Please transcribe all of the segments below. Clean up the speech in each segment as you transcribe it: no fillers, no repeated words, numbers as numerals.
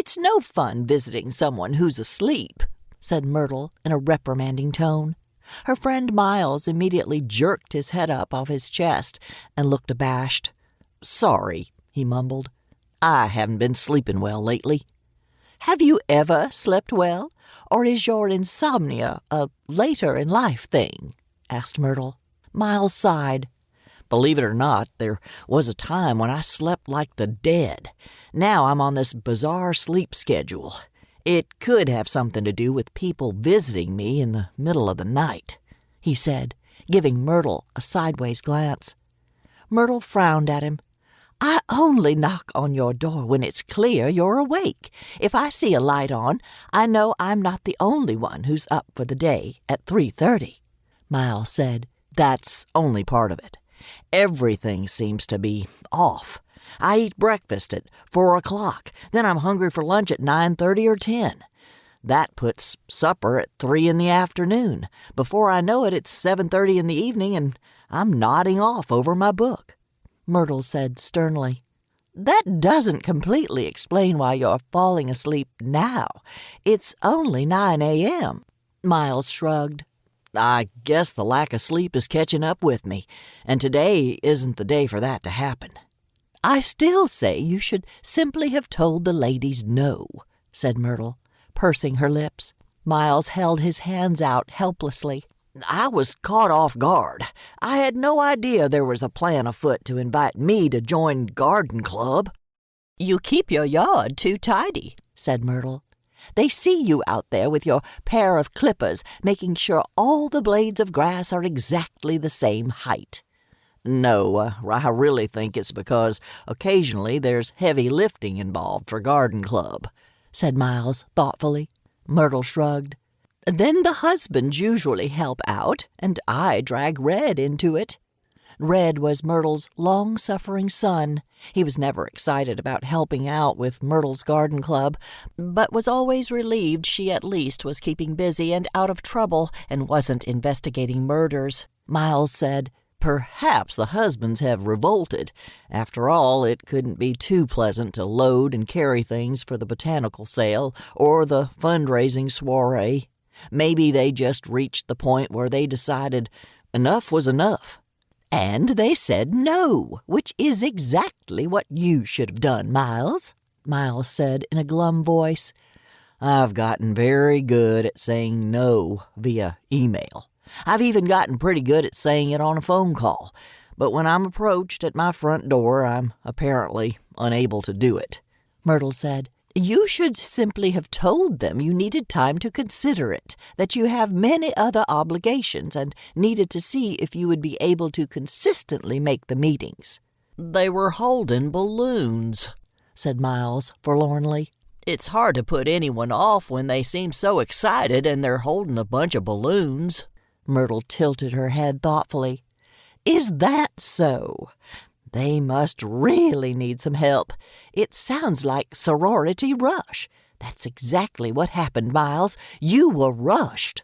"It's no fun visiting someone who's asleep," said Myrtle in a reprimanding tone. Her friend Miles immediately jerked his head up off his chest and looked abashed. "Sorry," he mumbled. "I haven't been sleeping well lately." "Have you ever slept well, or is your insomnia a later-in-life thing?" asked Myrtle. Miles sighed. "Believe it or not, there was a time when I slept like the dead. Now I'm on this bizarre sleep schedule. It could have something to do with people visiting me in the middle of the night," he said, giving Myrtle a sideways glance. Myrtle frowned at him. "I only knock on your door when it's clear you're awake. If I see a light on, I know I'm not the only one who's up for the day at 3:30. Miles said, "That's only part of it. Everything seems to be off. I eat breakfast at 4 o'clock, then I'm hungry for lunch at 9:30 or 10. That puts supper at 3 in the afternoon. Before I know it, it's 7:30 in the evening, and I'm nodding off over my book." Myrtle said sternly, "That doesn't completely explain why you're falling asleep now. It's only 9 a.m. Miles shrugged. "I guess the lack of sleep is catching up with me, and today isn't the day for that to happen." "I still say you should simply have told the ladies no," said Myrtle, pursing her lips. Miles held his hands out helplessly. "I was caught off guard. I had no idea there was a plan afoot to invite me to join Garden Club." "You keep your yard too tidy," said Myrtle. "They see you out there with your pair of clippers, making sure all the blades of grass are exactly the same height." "No, I really think it's because occasionally there's heavy lifting involved for Garden Club," said Miles thoughtfully. Myrtle shrugged. "Then the husbands usually help out, and I drag Red into it." Red was Myrtle's long-suffering son. He was never excited about helping out with Myrtle's Garden Club, but was always relieved she at least was keeping busy and out of trouble and wasn't investigating murders. Miles said, "Perhaps the husbands have revolted. After all, it couldn't be too pleasant to load and carry things for the botanical sale or the fundraising soiree. Maybe they just reached the point where they decided enough was enough." "And they said no, which is exactly what you should have done, Miles," Miles said in a glum voice. "I've gotten very good at saying no via email. I've even gotten pretty good at saying it on a phone call, but when I'm approached at my front door, I'm apparently unable to do it," Myrtle said. "You should simply have told them you needed time to consider it, that you have many other obligations and needed to see if you would be able to consistently make the meetings." "They were holding balloons," said Miles forlornly. "It's hard to put anyone off when they seem so excited and they're holding a bunch of balloons." Myrtle tilted her head thoughtfully. "Is that so? They must really need some help. It sounds like sorority rush. That's exactly what happened, Miles. You were rushed."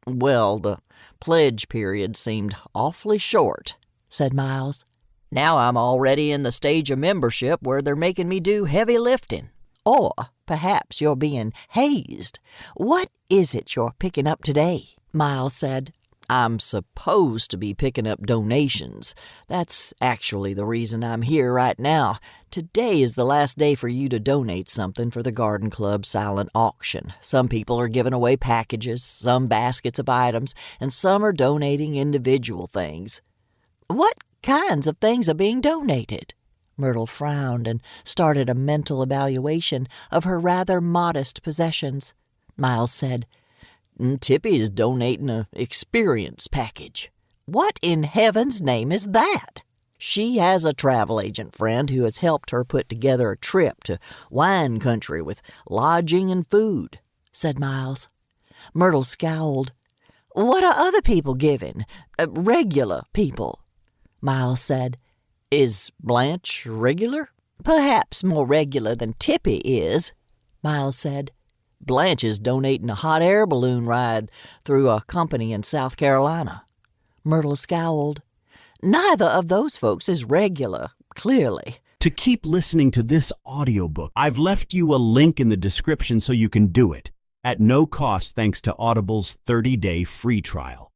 "Well, the pledge period seemed awfully short," said Miles. "Now I'm already in the stage of membership where they're making me do heavy lifting." "Or perhaps you're being hazed. What is it you're picking up today?" Miles said. "I'm supposed to be picking up donations. That's actually the reason I'm here right now. Today is the last day for you to donate something for the Garden Club silent auction. Some people are giving away packages, some baskets of items, and some are donating individual things." "What kinds of things are being donated?" Myrtle frowned and started a mental evaluation of her rather modest possessions. Miles said, "Tippy is donating an experience package." "What in heaven's name is that?" "She has a travel agent friend who has helped her put together a trip to wine country with lodging and food," said Miles. Myrtle scowled. "What are other people giving? Regular people?" Miles said, "Is Blanche regular?" "Perhaps more regular than Tippy is," Miles said. "Blanche is donating a hot air balloon ride through a company in South Carolina." Myrtle scowled. "Neither of those folks is regular, clearly." to keep listening to this audiobook. I've left you a link in the description so you can do it, at no cost thanks to Audible's 30-day free trial.